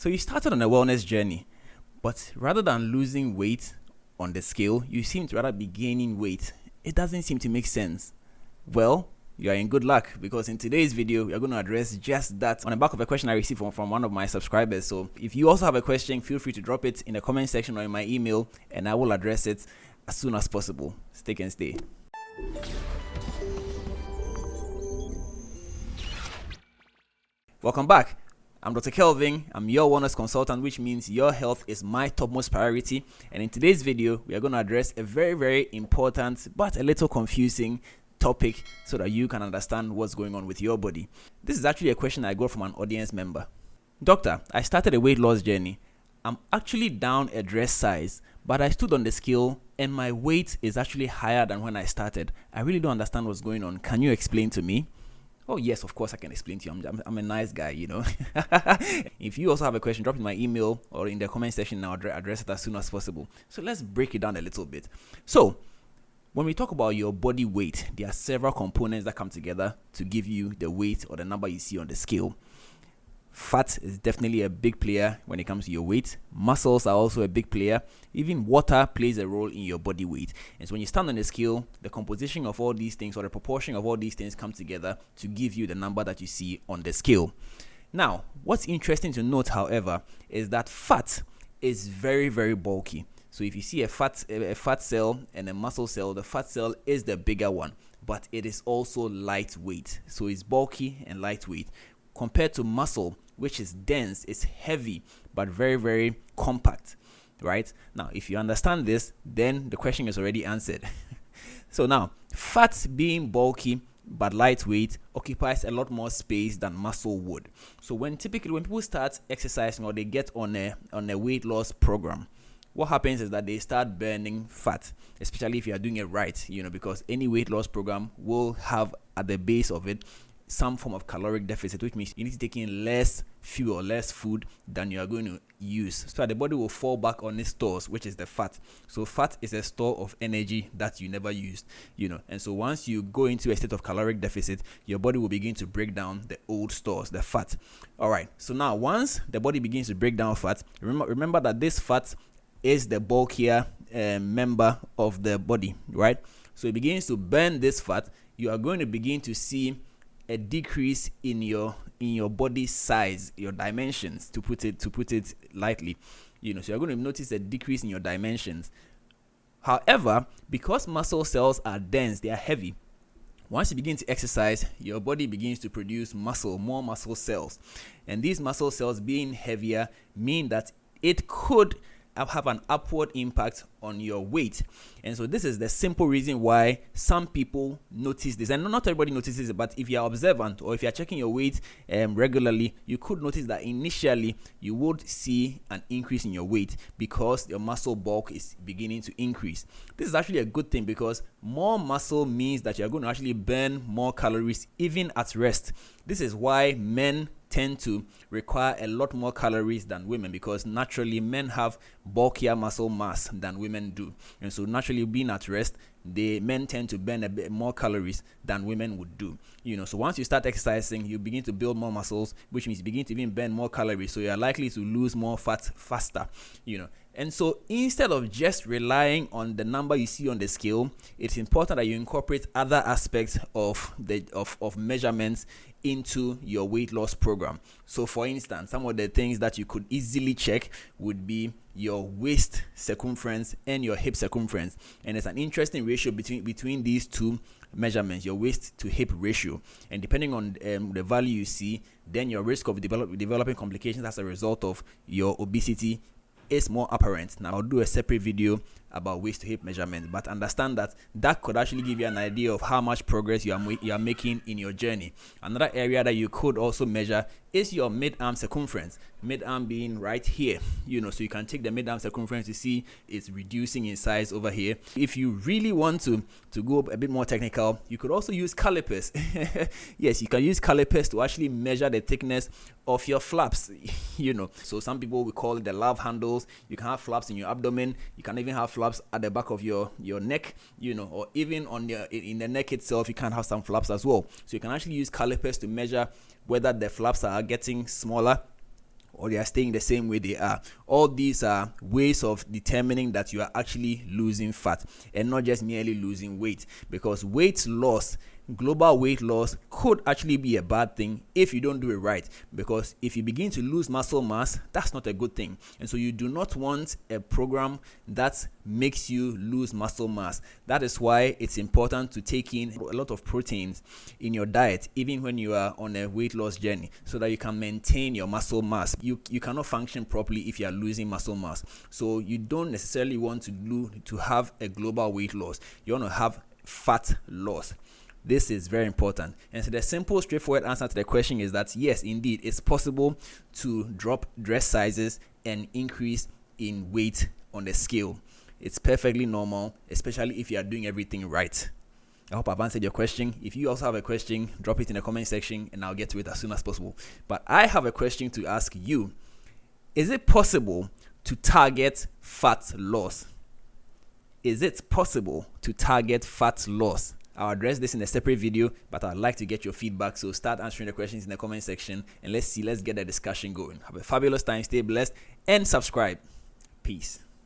So you started on a wellness journey, but rather than losing weight on the scale, you seem to rather be gaining weight. It doesn't seem to make sense. Well, you are in good luck, because in today's video, we are going to address just that on the back of a question I received from one of my subscribers. So if you also have a question, feel free to drop it in the comment section or in my email, and I will address it as soon as possible. Stick and stay. Welcome back. I'm Dr. Kelvin. I'm your wellness consultant, which means your health is my topmost priority. And in today's video, we are going to address a very, very important but a little confusing topic so that you can understand what's going on with your body. This is actually a question I got from an audience member. Doctor, I started a weight loss journey. I'm actually down a dress size, but I stood on the scale and my weight is actually higher than when I started. I really don't understand what's going on. Can you explain to me? Oh, yes, of course I can explain to you. I'm a nice guy, you know. If you also have a question, drop it in my email or in the comment section, and I'll address it as soon as possible. So let's break it down a little bit. So when we talk about your body weight, there are several components that come together to give you the weight or the number you see on the scale. Fat is definitely a big player when it comes to your weight. Muscles are also a big player. Even water plays a role in your body weight. And so when you stand on the scale, the composition of all these things or the proportion of all these things come together to give you the number that you see on the scale. Now, what's interesting to note, however, is that fat is very, very bulky. So if you see a fat cell and a muscle cell, the fat cell is the bigger one, but it is also lightweight. So it's bulky and lightweight compared to muscle, which is dense, it's heavy, but very, very compact, right? Now, if you understand this, then the question is already answered. So now, fat being bulky but lightweight occupies a lot more space than muscle would. So when people start exercising or they get on a weight loss program, what happens is that they start burning fat, especially if you are doing it right, because any weight loss program will have at the base of it some form of caloric deficit, which means you need to take in less fuel, less food than you are going to use, so that the body will fall back on its stores, which is the fat. So fat is a store of energy that you never used, and so once you go into a state of caloric deficit, your body will begin to break down the old stores, the fat. All right, so now once the body begins to break down fat, remember that this fat is the bulkier member of the body, right? So it begins to burn this fat. You are going to begin to see a decrease in your body size, your dimensions, to put it lightly, so you're going to notice a decrease in your dimensions. However, because muscle cells are dense, they are heavy, once you begin to exercise, your body begins to produce more muscle cells, and these muscle cells being heavier mean that it could have an upward impact on your weight. And so this is the simple reason why some people notice this, and not everybody notices it, but if you are observant or if you are checking your weight regularly, you could notice that initially you would see an increase in your weight because your muscle bulk is beginning to increase. This is actually a good thing, because more muscle means that you're going to actually burn more calories even at rest. This is why men tend to require a lot more calories than women, because naturally men have bulkier muscle mass than women do, and so naturally being at rest, the men tend to burn a bit more calories than women would do. So once you start exercising, you begin to build more muscles, which means you begin to even burn more calories, so you are likely to lose more fat faster. And so instead of just relying on the number you see on the scale, it's important that you incorporate other aspects of measurements into your weight loss program. So for instance, some of the things that you could easily check would be your waist circumference and your hip circumference. And there's an interesting ratio between these two measurements, your waist to hip ratio. And depending on the value you see, then your risk of developing complications as a result of your obesity is more apparent. Now I'll do a separate video about waist to hip measurement, but understand that could actually give you an idea of how much progress you are making in your journey. Another area that you could also measure is your mid-arm circumference, mid-arm being right here, so you can take the mid-arm circumference to see it's reducing in size over here. If you really want to go a bit more technical, you could also use calipers. Yes, you can use calipers to actually measure the thickness of your flaps. So some people will call it the love handles. You can have flaps in your abdomen, you can even have flaps at the back of your neck, or even in the neck itself, you can have some flaps as well. So you can actually use calipers to measure whether the flaps are getting smaller or they are staying the same way they are. All these are ways of determining that you are actually losing fat and not just merely losing weight, because weight loss, global weight loss, could actually be a bad thing if you don't do it right, because if you begin to lose muscle mass, that's not a good thing. And so you do not want a program that makes you lose muscle mass. That is why it's important to take in a lot of proteins in your diet, even when you are on a weight loss journey, so that you can maintain your muscle mass. You cannot function properly if you are losing muscle mass. So you don't necessarily want to have a global weight loss. You want to have fat loss. This is very important. And so the simple, straightforward answer to the question is that yes, indeed, it's possible to drop dress sizes and increase in weight on the scale. It's perfectly normal, especially if you are doing everything right. I hope I've answered your question. If you also have a question, drop it in the comment section and I'll get to it as soon as possible. But I have a question to ask you. Is it possible to target fat loss? Is it possible to target fat loss? I'll address this in a separate video, but I'd like to get your feedback. So start answering the questions in the comment section and let's get the discussion going. Have a fabulous time, stay blessed, and subscribe. Peace.